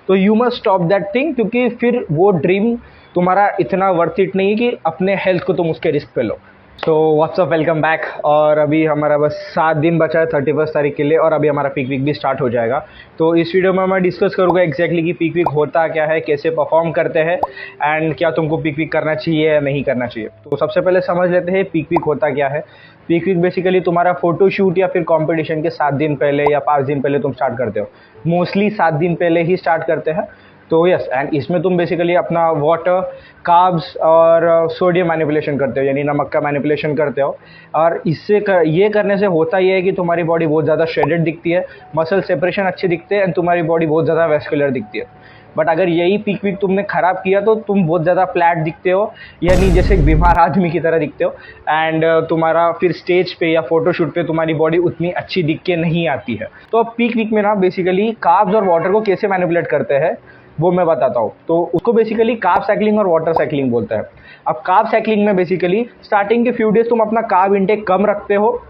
तो you must stop that thing, क्योंकि फिर वो ड्रीम तुम्हारा इतना वर्थ इट नहीं है कि अपने हेल्थ को तुम उसके रिस्क पे लो। So what's up, welcome back. और अभी हमारा बस 7 दिन बचा है 31 तारीख के लिए, और अभी हमारा पीक वीक भी स्टार्ट हो जाएगा। तो इस वीडियो में मैं डिस्कस करूँगा एग्जैक्टली कि पीक वीक होता क्या है, कैसे परफॉर्म करते हैं, एंड क्या तुमको पीक वीक करना चाहिए या नहीं करना चाहिए। तो सबसे पहले समझ लेते हैं पीक वीक होता क्या है। पीक वीक बेसिकली तुम्हारा फोटोशूट या फिर कॉम्पिटिशन के 7 दिन पहले या 5 दिन पहले तुम स्टार्ट करते हो। मोस्टली 7 दिन पहले ही स्टार्ट करते हैं। तो यस, एंड इसमें तुम बेसिकली अपना वाटर, कार्ब्स और सोडियम मैनिपुलेशन करते हो, यानी नमक का मैनिपुलेशन करते हो। और ये करने से होता ये है कि तुम्हारी बॉडी बहुत ज़्यादा श्रेडेड दिखती है, मसल सेपरेशन अच्छे दिखते हैं, एंड तुम्हारी बॉडी बहुत ज़्यादा वेस्कुलर दिखती है। बट अगर यही पीक वीक तुमने ख़राब किया तो तुम बहुत ज़्यादा फ्लैट दिखते हो, यानी जैसे एक बीमार आदमी की तरह दिखते हो। एंड तुम्हारा फिर स्टेज पे या फोटोशूट पे तुम्हारी बॉडी उतनी अच्छी दिख के नहीं आती है। तो अब पीक वीक में ना बेसिकली कार्ब्स और वाटर को कैसे मैनिपुलेट करते हैं वो मैं बताता हूँ। तो उसको बेसिकली कार्ब साइक्लिंग और वाटर साइक्लिंग बोलते हैं। अब कार्ब साइक्लिंग में बेसिकली स्टार्टिंग के फ्यू डेज तुम अपना कार्ब इंटेक कम रखते हो,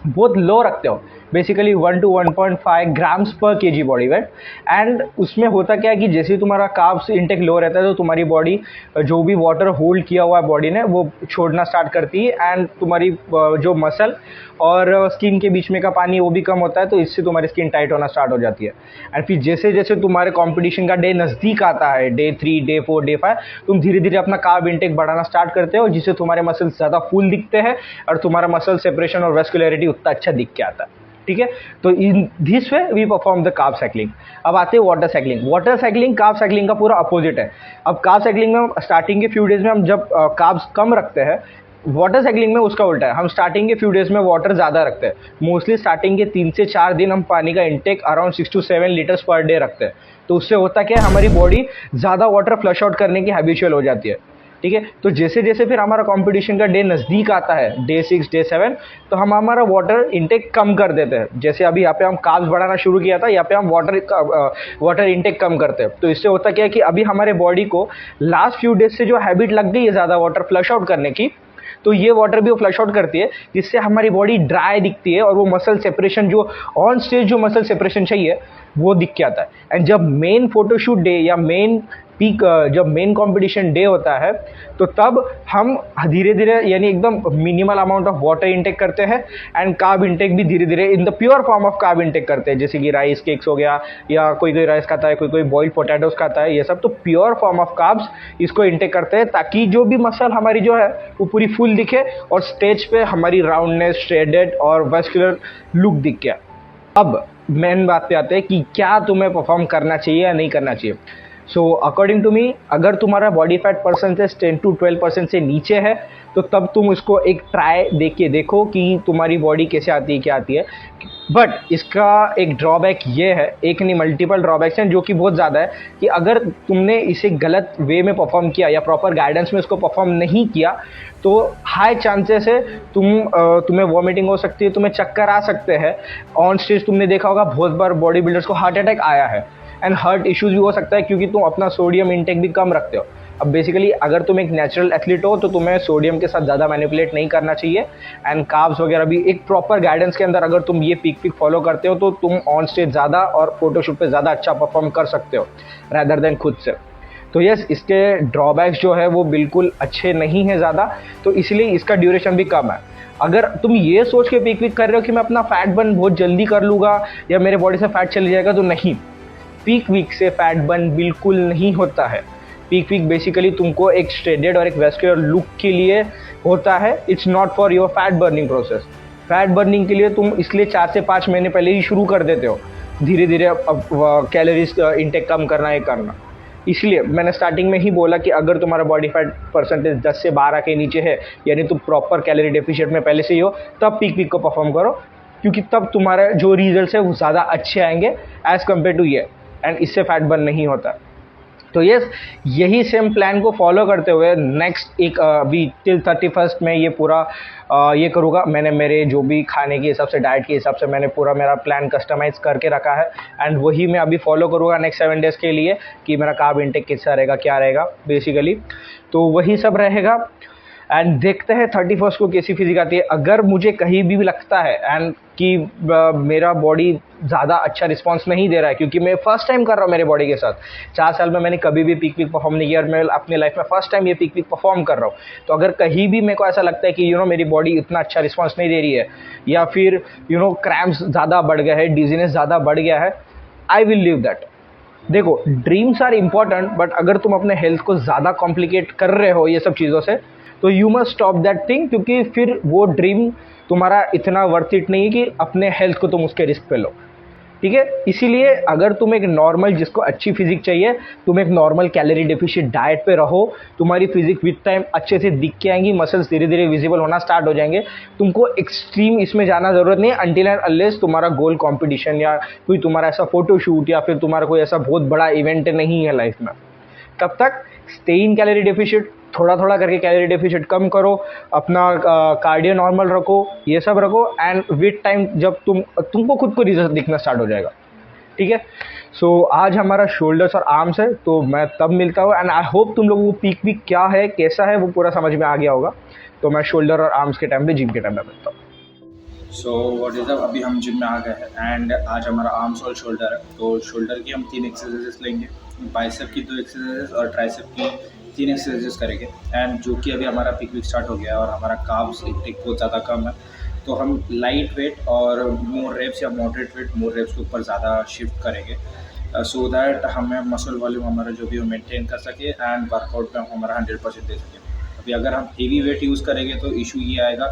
बहुत लो रखते हो, बेसिकली 1 to 1.5 ग्राम्स पर केजी बॉडी वेट। एंड उसमें होता क्या है कि जैसे ही तुम्हारा कार्ब्स इंटेक लो रहता है तो तुम्हारी बॉडी जो भी वाटर होल्ड किया हुआ है बॉडी ने वो छोड़ना स्टार्ट करती है, एंड तुम्हारी जो मसल और स्किन के बीच में का पानी वो भी कम होता है, तो इससे तुम्हारी स्किन टाइट होना स्टार्ट हो जाती है। एंड फिर जैसे जैसे तुम्हारे कंपटीशन का डे नज़दीक आता है, डे 3, डे 4, डे 5, तुम धीरे धीरे अपना कार्ब इंटेक बढ़ाना स्टार्ट करते हो, जिससे तुम्हारे मसल्स ज़्यादा फुल दिखते हैं और तुम्हारा मसल सेपरेशन और वेस्कुलरिटी उतना अच्छा दिख के आता है। ठीक है, तो in this way we perform the carb cycling. अब आते हैं water cycling. Water cycling carb cycling का पूरा अपोजिट है। अब कार्ब साइक्लिंग में स्टार्टिंग के फ्यू डेज में हम जब कार्ब्स कम रखते हैं, वाटर साइक्लिंग में उसका उल्टा है। हम स्टार्टिंग के फ्यू डेज में वाटर ज़्यादा रखते हैं। मोस्टली स्टार्टिंग के 3 से 4 दिन हम पानी का intake around 6 to 7 litres per day रखते हैं। तो उससे होता क्या है, हमारी बॉडी ज़्यादा वाटर फ्लश आउट करने की हैबिचुअल हो जाती है। ठीक है, तो जैसे जैसे फिर हमारा कंपटीशन का डे नज़दीक आता है, डे 6, डे 7, तो हम हमारा वाटर इंटेक कम कर देते हैं। जैसे अभी यहाँ पे हम कार्ब्स बढ़ाना शुरू किया था, यहाँ पे हम वाटर इंटेक कम करते हैं। तो इससे होता क्या है कि अभी हमारे बॉडी को लास्ट फ्यू डेज से जो हैबिट लग गई है ज़्यादा वाटर फ्लश आउट करने की, तो ये वाटर भी वो फ्लश आउट करती है, जिससे हमारी बॉडी ड्राई दिखती है और वो मसल सेपरेशन जो ऑन स्टेज जो मसल सेपरेशन चाहिए वो दिख के आता है। एंड जब मेन फोटोशूट डे या मेन पीक जब मेन कंपटीशन डे होता है, तो तब हम धीरे धीरे यानी एकदम minimal amount of water intake करते हैं, एंड कार्ब इंटेक भी धीरे धीरे in the pure form of carb intake करते हैं। जैसे कि राइस केक्स हो गया, या कोई कोई राइस खाता है, कोई कोई बॉइल्ड पोटैटोस खाता है, ये सब तो प्योर फॉर्म ऑफ कार्ब्स इसको इंटेक करते हैं, ताकि जो भी मसल हमारी जो है वो पूरी फुल दिखे और स्टेज पे हमारी राउंडनेस, श्रेडेड और वेस्कुलर लुक दिख गया। अब मेन बात पे आते हैं कि क्या तुम्हें परफॉर्म करना चाहिए या नहीं करना चाहिए। सो अकॉर्डिंग टू मी, अगर तुम्हारा बॉडी फैट परसेंटेज 10 to 12% से नीचे है, तो तब तुम उसको एक ट्राई देके देखो कि तुम्हारी बॉडी कैसे आती है, क्या आती है। बट इसका एक ड्रॉबैक ये है, एक नहीं मल्टीपल ड्रॉबैक्स हैं जो कि बहुत ज़्यादा है, कि अगर तुमने इसे गलत वे में परफॉर्म किया या प्रॉपर गाइडेंस में इसको परफॉर्म नहीं किया, तो हाई चांसेस है तुम्हें वॉमिटिंग हो सकती है, तुम्हें चक्कर आ सकते हैं। ऑन स्टेज तुमने देखा होगा बहुत बार बॉडी बिल्डर्स को हार्ट अटैक आया है, एंड हार्ट इश्यूज भी हो सकता है, क्योंकि तुम अपना सोडियम इंटेक भी कम रखते हो। अब बेसिकली अगर तुम एक नेचुरल एथलीट हो तो तुम्हें सोडियम के साथ ज़्यादा मैनिपुलेट नहीं करना चाहिए, एंड कार्ब्स वगैरह भी एक प्रॉपर गाइडेंस के अंदर अगर तुम ये पीक फॉलो करते हो, तो तुम ऑन स्टेज ज़्यादा और फोटोशूट पे ज़्यादा अच्छा परफॉर्म कर सकते हो रैदर देन खुद से। तो यस, इसके ड्रॉबैक्स जो है वो बिल्कुल अच्छे नहीं है ज़्यादा, तो इसलिए इसका ड्यूरेशन भी कम है। अगर तुम ये सोच के पीक कर रहे हो कि मैं अपना फैट बर्न बहुत जल्दी कर लूँगा या मेरे बॉडी से फैट चली जाएगा, तो नहीं, पीक वीक से फैट बर्न बिल्कुल नहीं होता है। पीक वीक बेसिकली तुमको एक श्रेडेड और एक वेस्कुलर लुक के लिए होता है, it's not for your fat burning process. Fat burning के लिए तुम इसलिए 4 से 5 महीने पहले ही शुरू कर देते हो, धीरे धीरे कैलोरीज इंटेक कम करना, ये करना। इसलिए मैंने स्टार्टिंग में ही बोला कि अगर तुम्हारा बॉडी फैट परसेंटेज 10 से 12 के नीचे है, यानी तुम प्रॉपर कैलोरी डेफिशिएंट में पहले से ही हो, तब पीक को परफॉर्म करो, क्योंकि तब तुम्हारे जो रिजल्ट्स है वो ज़्यादा अच्छे आएंगे एज़ कम्पेयर टू ये, एंड इससे फैट बर्न नहीं होता। तो यस, यही सेम प्लान को फॉलो करते हुए नेक्स्ट एक अभी टिल 31 में ये पूरा ये करूँगा। मैंने मेरे जो भी खाने के हिसाब से, डाइट के हिसाब से मैंने पूरा मेरा प्लान कस्टमाइज़ करके रखा है, एंड वही मैं अभी फॉलो करूँगा नेक्स्ट 7 डेज़ के लिए, कि मेरा कार्ब इंटेक कैसा रहेगा, क्या रहेगा बेसिकली। तो वही सब रहेगा। एंड देखते हैं 31st को कैसी फिजिक आती है। अगर मुझे कहीं भी लगता है एंड कि मेरा बॉडी ज़्यादा अच्छा रिस्पांस नहीं दे रहा है, क्योंकि मैं फर्स्ट टाइम कर रहा हूँ मेरे बॉडी के साथ, 4 साल में मैंने कभी भी पीक परफॉर्म नहीं किया और मैं अपनी लाइफ में फर्स्ट टाइम ये पीक परफॉर्म कर रहा हूँ। तो अगर कहीं भी मेरे को ऐसा लगता है कि मेरी बॉडी इतना अच्छा रिस्पांस नहीं दे रही है, या फिर क्रैम्प्स ज़्यादा बढ़ गया है, डिजीनेस ज़्यादा बढ़ गया है, आई विल लीव दैट। देखो, ड्रीम्स आर इम्पॉर्टेंट, बट अगर तुम अपने हेल्थ को ज़्यादा कॉम्प्लिकेट कर रहे हो ये सब चीज़ों से, तो you must stop that thing, क्योंकि फिर वो ड्रीम तुम्हारा इतना वर्थ इट नहीं है कि अपने हेल्थ को तुम उसके रिस्क पे लो। ठीक है, इसीलिए अगर तुम एक नॉर्मल, जिसको अच्छी फिजिक चाहिए, तुम एक नॉर्मल कैलोरी डेफिशिएंट डाइट पे रहो, तुम्हारी फिजिक विद टाइम अच्छे से दिख के आएंगी, मसल्स धीरे धीरे विजिबल होना स्टार्ट हो जाएंगे। तुमको एक्सट्रीम इसमें जाना ज़रूरत नहीं है अनटिल एंड अनलेस तुम्हारा गोल कंपटीशन या कोई तुम्हारा ऐसा फोटोशूट या फिर तुम्हारा कोई ऐसा बहुत बड़ा इवेंट नहीं है लाइफ में। तब तक स्टे इन कैलोरी डेफिशिएंट, थोड़ा थोड़ा करके कैलोरी डेफिशिएंट कम करो, अपना कार्डियो नॉर्मल रखो, ये सब रखो, एंड विद टाइम जब तुमको खुद को रिजल्ट दिखना स्टार्ट हो जाएगा। ठीक है, सो आज हमारा शोल्डर्स और आर्म्स है, तो मैं तब मिलता हूँ एंड आई होप तुम लोगों को पीक वीक क्या है, कैसा है, वो पूरा समझ में आ गया होगा। तो मैं शोल्डर और आर्म्स के टाइम पे, जिम के टाइम पे मिलता हूँ। सो व्हाट इज़ अभी हम जिम में आ गए हैं एंड आज हमारा आर्म्स और शोल्डर है। तो शोल्डर की हम 3 एक्सरसाइजेस लेंगे, बाइसेप की 2 एक्सरसाइजेस और ट्राइसेप की 3 एक्सरसाइजेस करेंगे। एंड जो कि अभी हमारा पिक वीक स्टार्ट हो गया है और हमारा कार्ब्स इंटेक बहुत ज़्यादा कम है, तो हम लाइट वेट और मोर रेप्स या मॉडरेट वेट मोर रेप्स के ऊपर ज़्यादा शिफ्ट करेंगे, सो दैट हमें मसल वॉल्यूम हमारा जो भी वो मेंटेन कर सके एंड वर्कआउट में हमारा 100% दे सके। अभी अगर हम हेवी वेट यूज़ करेंगे तो इशू ये आएगा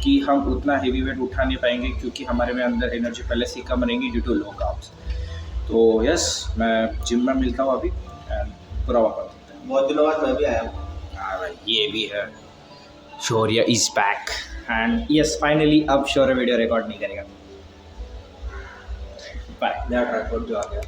कि हम उतना हेवी वेट उठा नहीं पाएंगे, क्योंकि हमारे में अंदर एनर्जी पहले से कम रहेंगी ड्यू टू लो कार्ब्स। तो यस, मैं जिम में मिलता हूँ अभी एंड पूरा वर्कआउट करते हैं। बहुत दिनों बाद मैं भी आया हूँ। हाँ भाई, ये भी है, Shaurya is back and yes finally अब शौर्य वीडियो रिकॉर्ड नहीं करेगा। बाय, नया ट्राइपॉड जो आ गया।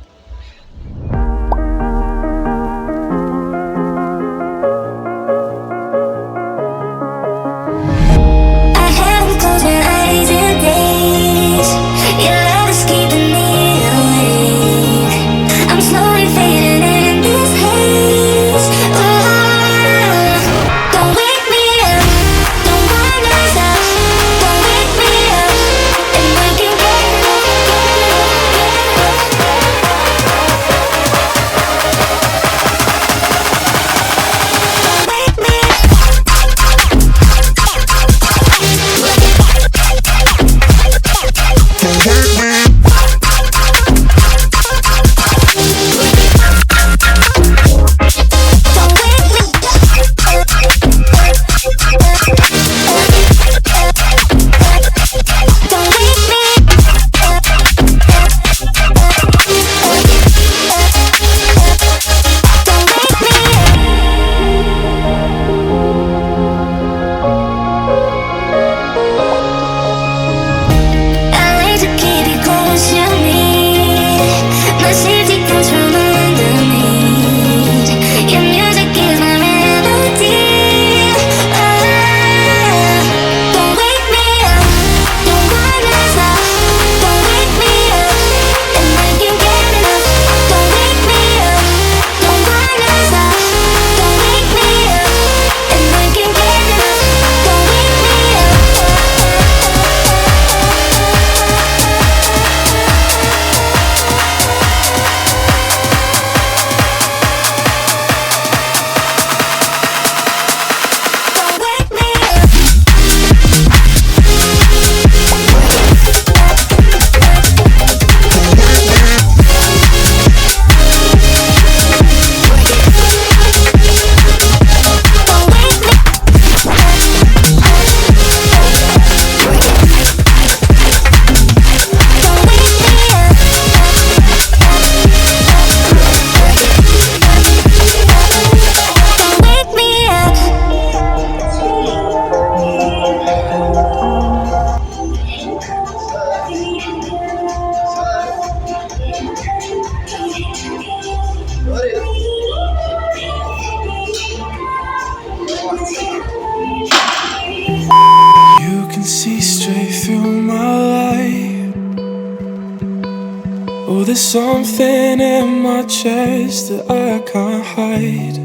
Oh, there's something in my chest that I can't hide.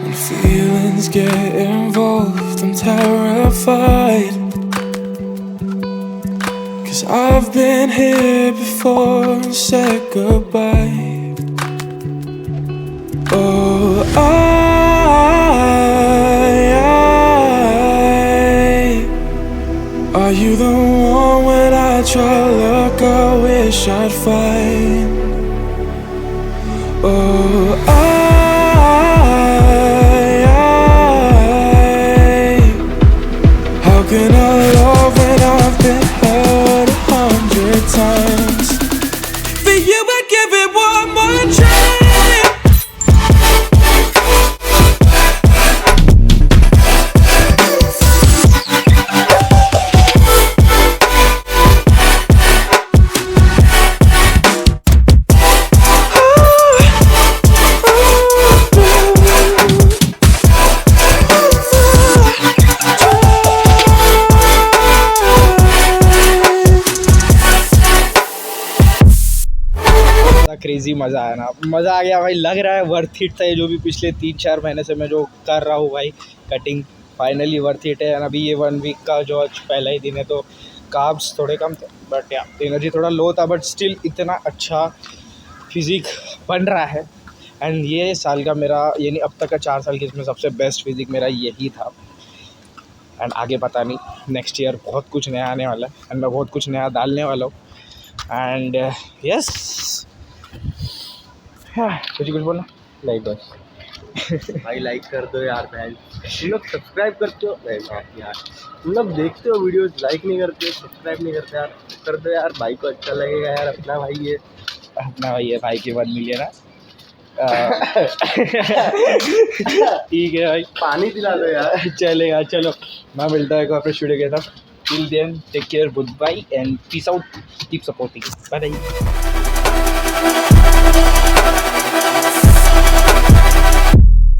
When feelings get involved, I'm terrified. 'Cause I've been here before and said goodbye. Oh, are you the one when I try to look, I wish I'd find? Oh, how can I love when I've been hurt 100 times? For you I'd give it one more try. Crazy मज़ा आया ना, मज़ा आ गया भाई। लग रहा है worth it था ये जो भी पिछले 3-4 महीने से मैं जो कर रहा हूँ भाई कटिंग, फाइनली वर्थ इट है। अभी ये 1 वीक का जो आज पहला ही दिन है तो कार्ब्स थोड़े कम थे बट या एनर्जी थोड़ा लो था, बट स्टिल इतना अच्छा फिज़िक बन रहा है। एंड ये साल का मेरा यानी अब तक का 4 साल की इसमें सबसे बेस्ट फिज़िक मेरा यही था। एंड आगे पता नहीं, नेक्स्ट ईयर बहुत कुछ नया आने वाला है एंड मैं बहुत कुछ नया डालने वाला हूँ। एंड यस, तुझे कुछ बोलना? नहीं बस भाई लाइक कर दो यार बहन, तुम लोग सब्सक्राइब करते हो यार, तुम लोग देखते हो वीडियोस, लाइक नहीं करते, सब्सक्राइब नहीं करते यार, कर दो यार, भाई को अच्छा लगेगा यार, अपना भाई है, अपना भाई है, भाई के 1 मिलियन है। ठीक है भाई, पानी पिला दो यार। चलेगा, चलो मैं मिलता है अपने स्टूडियो के साथ। Till then take care, goodbye and peace out, keep supporting, bye bye.